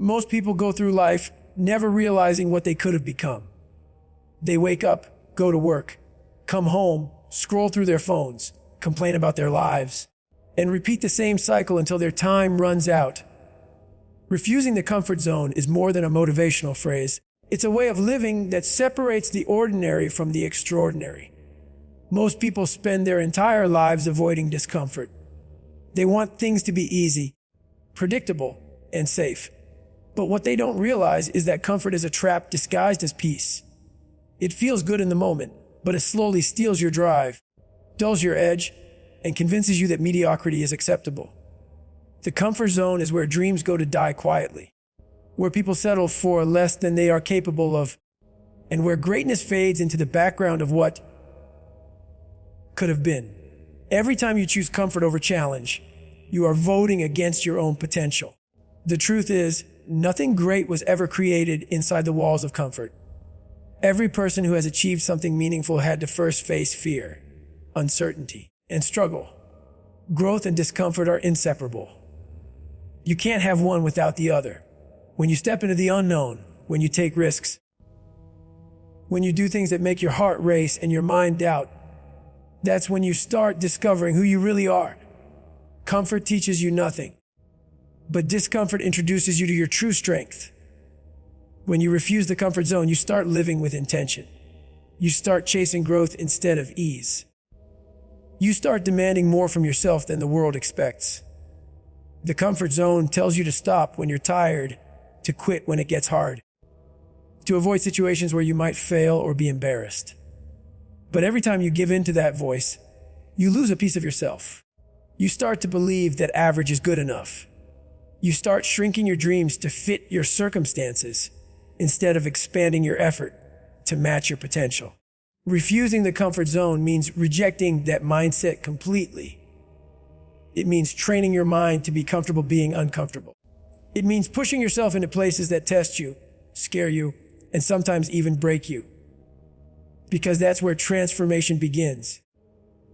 Most people go through life never realizing what they could have become. They wake up, go to work, come home, scroll through their phones, complain about their lives, and repeat the same cycle until their time runs out. Refusing the comfort zone is more than a motivational phrase. It's a way of living that separates the ordinary from the extraordinary. Most people spend their entire lives avoiding discomfort. They want things to be easy, predictable, and safe. But what they don't realize is that comfort is a trap disguised as peace. It feels good in the moment, but it slowly steals your drive, dulls your edge, and convinces you that mediocrity is acceptable. The comfort zone is where dreams go to die quietly, where people settle for less than they are capable of, and where greatness fades into the background of what could have been. Every time you choose comfort over challenge, you are voting against your own potential. The truth is, nothing great was ever created inside the walls of comfort. Every person who has achieved something meaningful had to first face fear, uncertainty, and struggle. Growth and discomfort are inseparable. You can't have one without the other. When you step into the unknown, when you take risks, when you do things that make your heart race and your mind doubt, that's when you start discovering who you really are. Comfort teaches you nothing, but discomfort introduces you to your true strength. When you refuse the comfort zone, you start living with intention. You start chasing growth instead of ease. You start demanding more from yourself than the world expects. The comfort zone tells you to stop when you're tired, to quit when it gets hard, to avoid situations where you might fail or be embarrassed. But every time you give in to that voice, you lose a piece of yourself. You start to believe that average is good enough. You start shrinking your dreams to fit your circumstances instead of expanding your effort to match your potential. Refusing the comfort zone means rejecting that mindset completely. It means training your mind to be comfortable being uncomfortable. It means pushing yourself into places that test you, scare you, and sometimes even break you. Because that's where transformation begins.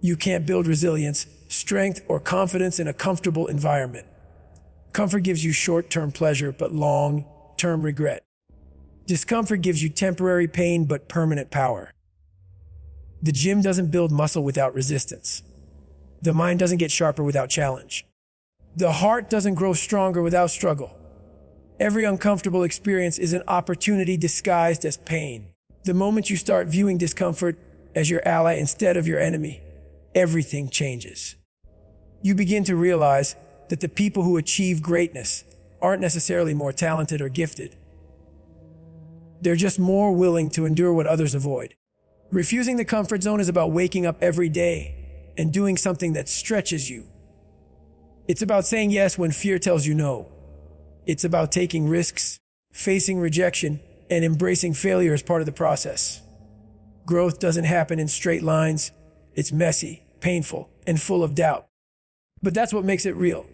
You can't build resilience, strength, or confidence in a comfortable environment. Comfort gives you short-term pleasure, but long-term regret. Discomfort gives you temporary pain, but permanent power. The gym doesn't build muscle without resistance. The mind doesn't get sharper without challenge. The heart doesn't grow stronger without struggle. Every uncomfortable experience is an opportunity disguised as pain. The moment you start viewing discomfort as your ally instead of your enemy, everything changes. You begin to realize that the people who achieve greatness aren't necessarily more talented or gifted. They're just more willing to endure what others avoid. Refusing the comfort zone is about waking up every day and doing something that stretches you. It's about saying yes when fear tells you no. It's about taking risks, facing rejection, and embracing failure as part of the process. Growth doesn't happen in straight lines. It's messy, painful, and full of doubt. But that's what makes it real.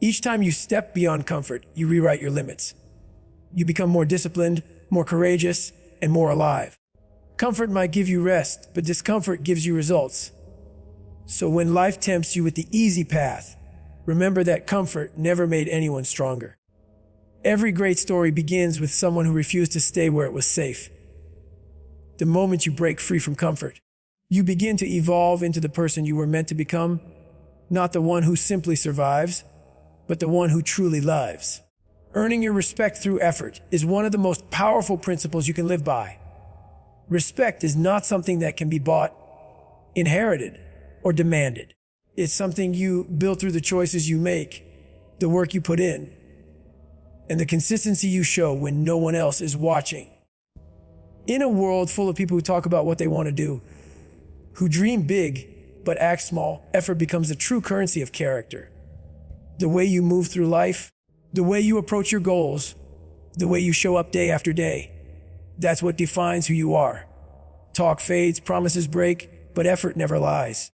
Each time you step beyond comfort, you rewrite your limits. You become more disciplined, more courageous, and more alive. Comfort might give you rest, but discomfort gives you results. So when life tempts you with the easy path, remember that comfort never made anyone stronger. Every great story begins with someone who refused to stay where it was safe. The moment you break free from comfort, you begin to evolve into the person you were meant to become, not the one who simply survives, but the one who truly lives. Earning your respect through effort is one of the most powerful principles you can live by. Respect is not something that can be bought, inherited, or demanded. It's something you build through the choices you make, the work you put in, and the consistency you show when no one else is watching. In a world full of people who talk about what they want to do, who dream big but act small, effort becomes the true currency of character. The way you move through life, the way you approach your goals, the way you show up day after day, that's what defines who you are. Talk fades, promises break, but effort never lies.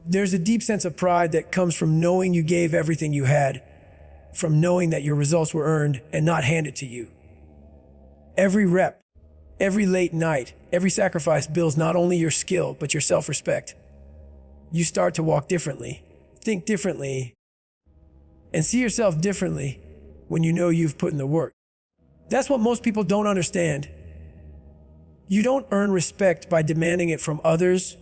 There's a deep sense of pride that comes from knowing you gave everything you had, from knowing that your results were earned and not handed to you. Every rep, every late night, every sacrifice builds not only your skill, but your self-respect. You start to walk differently, think differently, and see yourself differently when you know you've put in the work. That's what most people don't understand. You don't earn respect by demanding it from others.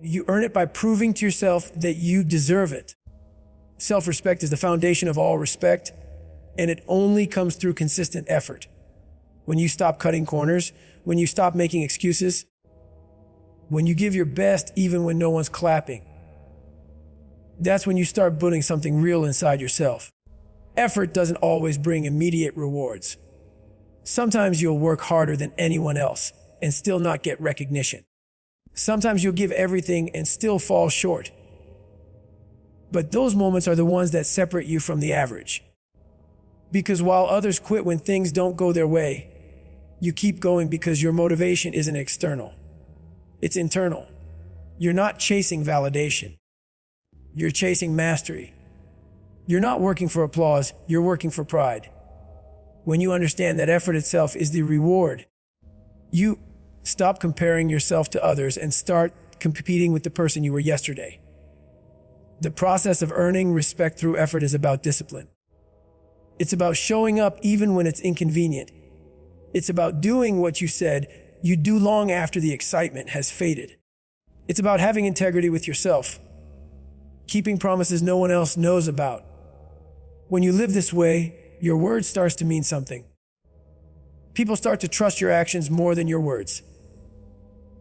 You earn it by proving to yourself that you deserve it. Self-respect is the foundation of all respect, and it only comes through consistent effort. When you stop cutting corners, when you stop making excuses, when you give your best even when no one's clapping, that's when you start building something real inside yourself. Effort doesn't always bring immediate rewards. Sometimes you'll work harder than anyone else and still not get recognition. Sometimes you'll give everything and still fall short. But those moments are the ones that separate you from the average. Because while others quit when things don't go their way, you keep going because your motivation isn't external. It's internal. You're not chasing validation. You're chasing mastery. You're not working for applause, you're working for pride. When you understand that effort itself is the reward, you stop comparing yourself to others and start competing with the person you were yesterday. The process of earning respect through effort is about discipline. It's about showing up even when it's inconvenient. It's about doing what you said you'd do long after the excitement has faded. It's about having integrity with yourself, keeping promises no one else knows about. When you live this way, your word starts to mean something. People start to trust your actions more than your words.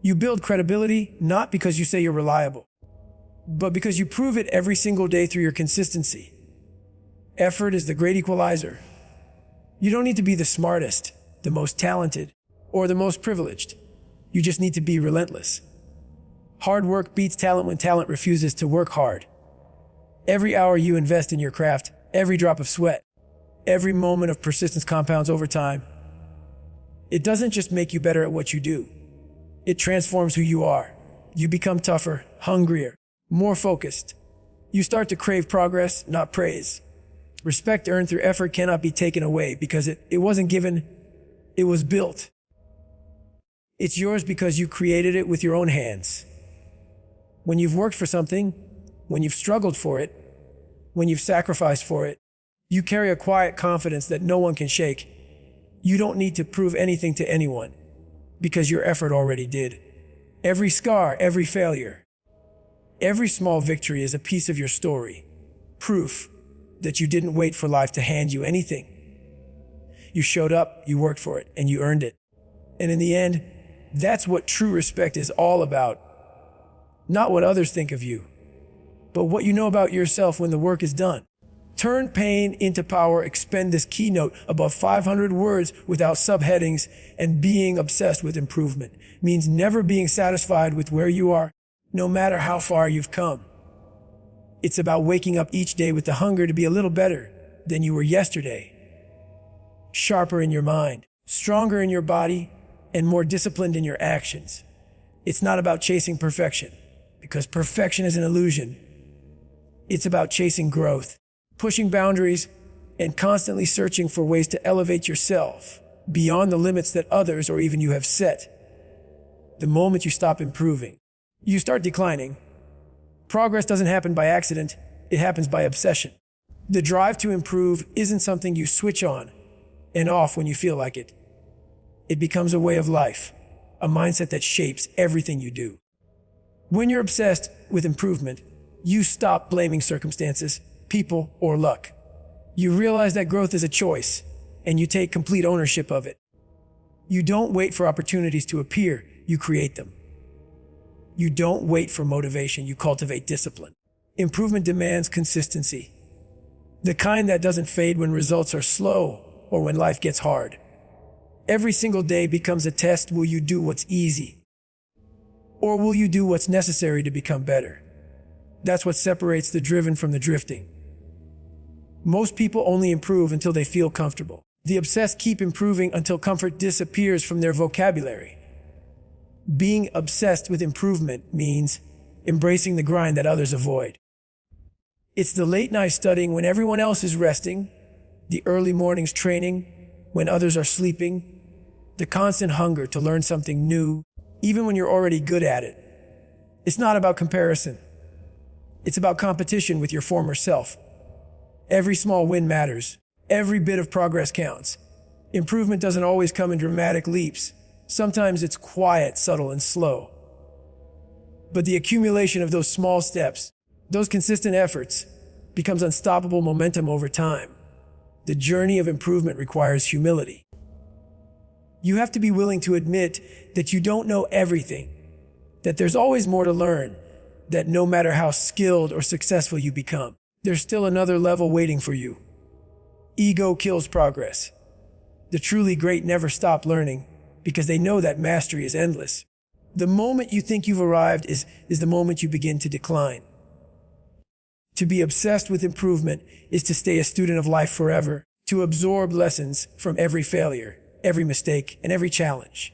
You build credibility not because you say you're reliable, but because you prove it every single day through your consistency. Effort is the great equalizer. You don't need to be the smartest, the most talented, or the most privileged. You just need to be relentless. Hard work beats talent when talent refuses to work hard. Every hour you invest in your craft, every drop of sweat, every moment of persistence compounds over time. It doesn't just make you better at what you do. It transforms who you are. You become tougher, hungrier, more focused. You start to crave progress, not praise. Respect earned through effort cannot be taken away because it wasn't given, it was built. It's yours because you created it with your own hands. When you've worked for something, when you've struggled for it, when you've sacrificed for it, you carry a quiet confidence that no one can shake. You don't need to prove anything to anyone because your effort already did. Every scar, every failure, every small victory is a piece of your story. Proof that you didn't wait for life to hand you anything. You showed up, you worked for it, and you earned it. And in the end, that's what true respect is all about. Not what others think of you, but what you know about yourself when the work is done. Turn pain into power, expend this keynote above 500 words without subheadings, and being obsessed with improvement means never being satisfied with where you are, no matter how far you've come. It's about waking up each day with the hunger to be a little better than you were yesterday. Sharper in your mind, stronger in your body, and more disciplined in your actions. It's not about chasing perfection, because perfection is an illusion. It's about chasing growth, pushing boundaries, and constantly searching for ways to elevate yourself beyond the limits that others or even you have set. The moment you stop improving, you start declining. Progress doesn't happen by accident, it happens by obsession. The drive to improve isn't something you switch on and off when you feel like it. It becomes a way of life, a mindset that shapes everything you do. When you're obsessed with improvement, you stop blaming circumstances, people, or luck. You realize that growth is a choice, and you take complete ownership of it. You don't wait for opportunities to appear, you create them. You don't wait for motivation, you cultivate discipline. Improvement demands consistency. The kind that doesn't fade when results are slow or when life gets hard. Every single day becomes a test. Will you do what's easy? Or will you do what's necessary to become better? That's what separates the driven from the drifting. Most people only improve until they feel comfortable. The obsessed keep improving until comfort disappears from their vocabulary. Being obsessed with improvement means embracing the grind that others avoid. It's the late night studying when everyone else is resting, the early mornings training when others are sleeping, the constant hunger to learn something new, even when you're already good at it. It's not about comparison. It's about competition with your former self. Every small win matters. Every bit of progress counts. Improvement doesn't always come in dramatic leaps. Sometimes it's quiet, subtle, and slow. But the accumulation of those small steps, those consistent efforts, becomes unstoppable momentum over time. The journey of improvement requires humility. You have to be willing to admit that you don't know everything, that there's always more to learn, that no matter how skilled or successful you become, there's still another level waiting for you. Ego kills progress. The truly great never stop learning because they know that mastery is endless. The moment you think you've arrived is the moment you begin to decline. To be obsessed with improvement is to stay a student of life forever, to absorb lessons from every failure, every mistake, and every challenge.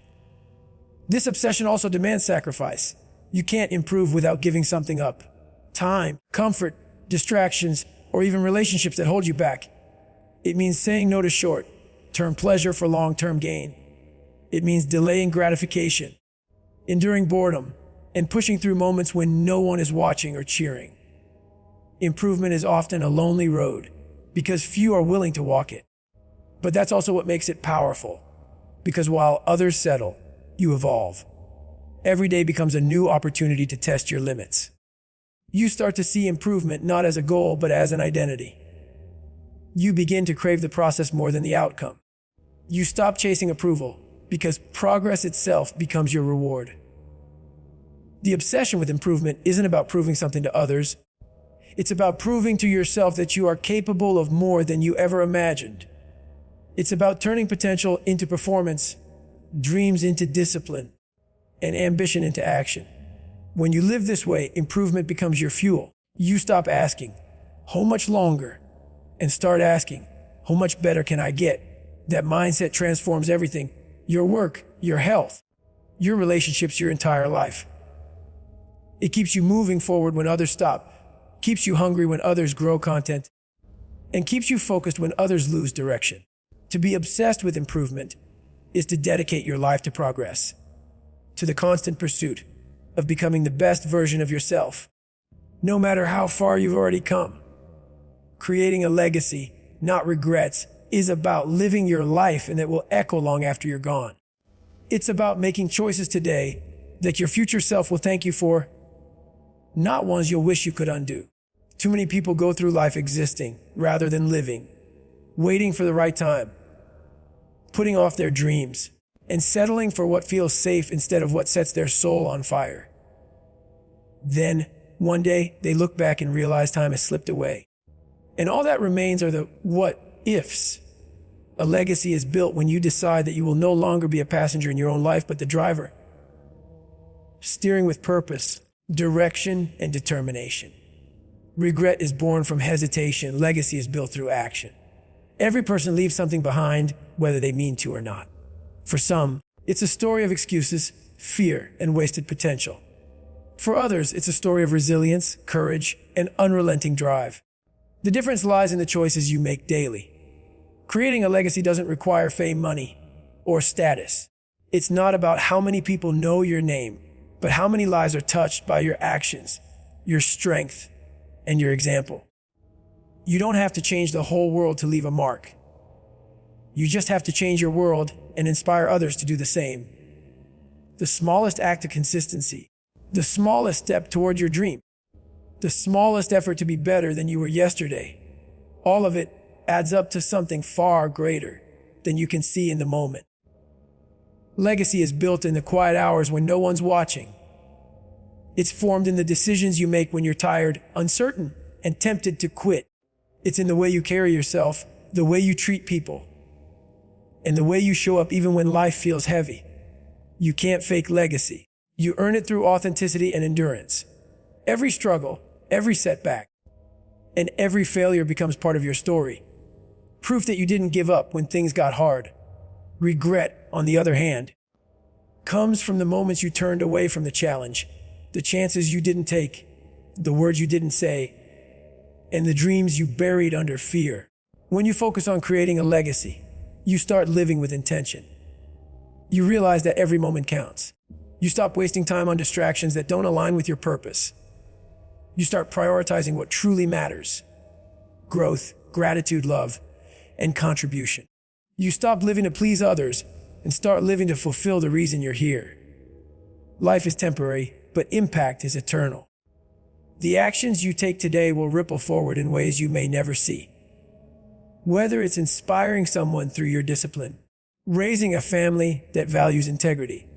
This obsession also demands sacrifice. You can't improve without giving something up. Time, comfort, distractions, or even relationships that hold you back. It means saying no to short-term pleasure for long-term gain. It means delaying gratification, enduring boredom, and pushing through moments when no one is watching or cheering. Improvement is often a lonely road because few are willing to walk it. But that's also what makes it powerful, because while others settle, you evolve. Every day becomes a new opportunity to test your limits. You start to see improvement not as a goal, but as an identity. You begin to crave the process more than the outcome. You stop chasing approval because progress itself becomes your reward. The obsession with improvement isn't about proving something to others. It's about proving to yourself that you are capable of more than you ever imagined. It's about turning potential into performance, dreams into discipline, and ambition into action. When you live this way, improvement becomes your fuel. You stop asking, how much longer? And start asking, how much better can I get? That mindset transforms everything: your work, your health, your relationships, your entire life. It keeps you moving forward when others stop, keeps you hungry when others grow content, and keeps you focused when others lose direction. To be obsessed with improvement is to dedicate your life to progress, to the constant pursuit of becoming the best version of yourself, no matter how far you've already come. Creating a legacy, not regrets, is about living your life and that will echo long after you're gone. It's about making choices today that your future self will thank you for, not ones you'll wish you could undo. Too many people go through life existing rather than living, waiting for the right time, putting off their dreams, and settling for what feels safe instead of what sets their soul on fire. Then, one day, they look back and realize time has slipped away. And all that remains are the what-ifs. A legacy is built when you decide that you will no longer be a passenger in your own life, but the driver, steering with purpose, direction, and determination. Regret is born from hesitation. Legacy is built through action. Every person leaves something behind, whether they mean to or not. For some, it's a story of excuses, fear, and wasted potential. For others, it's a story of resilience, courage, and unrelenting drive. The difference lies in the choices you make daily. Creating a legacy doesn't require fame, money, or status. It's not about how many people know your name, but how many lives are touched by your actions, your strength, and your example. You don't have to change the whole world to leave a mark. You just have to change your world and inspire others to do the same. The smallest act of consistency, the smallest step toward your dream, the smallest effort to be better than you were yesterday, all of it adds up to something far greater than you can see in the moment. Legacy is built in the quiet hours when no one's watching. It's formed in the decisions you make when you're tired, uncertain, and tempted to quit. It's in the way you carry yourself, the way you treat people, and the way you show up even when life feels heavy. You can't fake legacy. You earn it through authenticity and endurance. Every struggle, every setback, and every failure becomes part of your story. Proof that you didn't give up when things got hard. Regret, on the other hand, comes from the moments you turned away from the challenge, the chances you didn't take, the words you didn't say, and the dreams you buried under fear. When you focus on creating a legacy, you start living with intention. You realize that every moment counts. You stop wasting time on distractions that don't align with your purpose. You start prioritizing what truly matters: growth, gratitude, love, and contribution. You stop living to please others and start living to fulfill the reason you're here. Life is temporary, but impact is eternal. The actions you take today will ripple forward in ways you may never see. Whether it's inspiring someone through your discipline, raising a family that values integrity,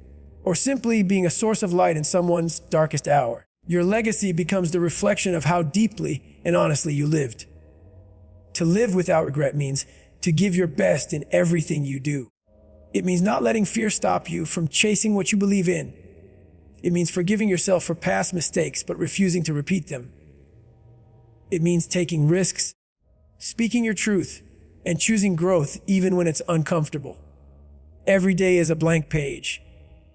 or simply being a source of light in someone's darkest hour, your legacy becomes the reflection of how deeply and honestly you lived. To live without regret means to give your best in everything you do. It means not letting fear stop you from chasing what you believe in. It means forgiving yourself for past mistakes but refusing to repeat them. It means taking risks, speaking your truth, and choosing growth even when it's uncomfortable. Every day is a blank page,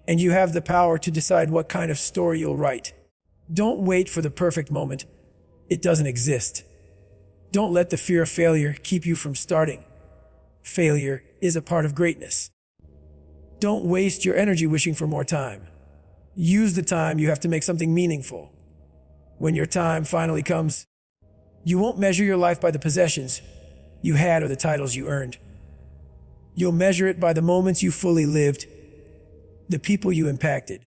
and you have the power to decide what kind of story you'll write. Don't wait for the perfect moment. It doesn't exist. Don't let the fear of failure keep you from starting. Failure is a part of greatness. Don't waste your energy wishing for more time. Use the time you have to make something meaningful. When your time finally comes, you won't measure your life by the possessions you had or the titles you earned. You'll measure it by the moments you fully lived, the people you impacted,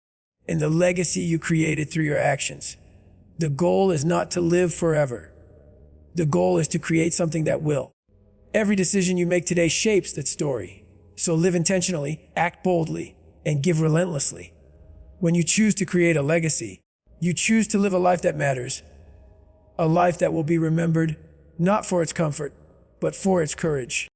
and the legacy you created through your actions. The goal is not to live forever. The goal is to create something that will. Every decision you make today shapes that story. So live intentionally, act boldly, and give relentlessly. When you choose to create a legacy, you choose to live a life that matters. A life that will be remembered, not for its comfort, but for its courage.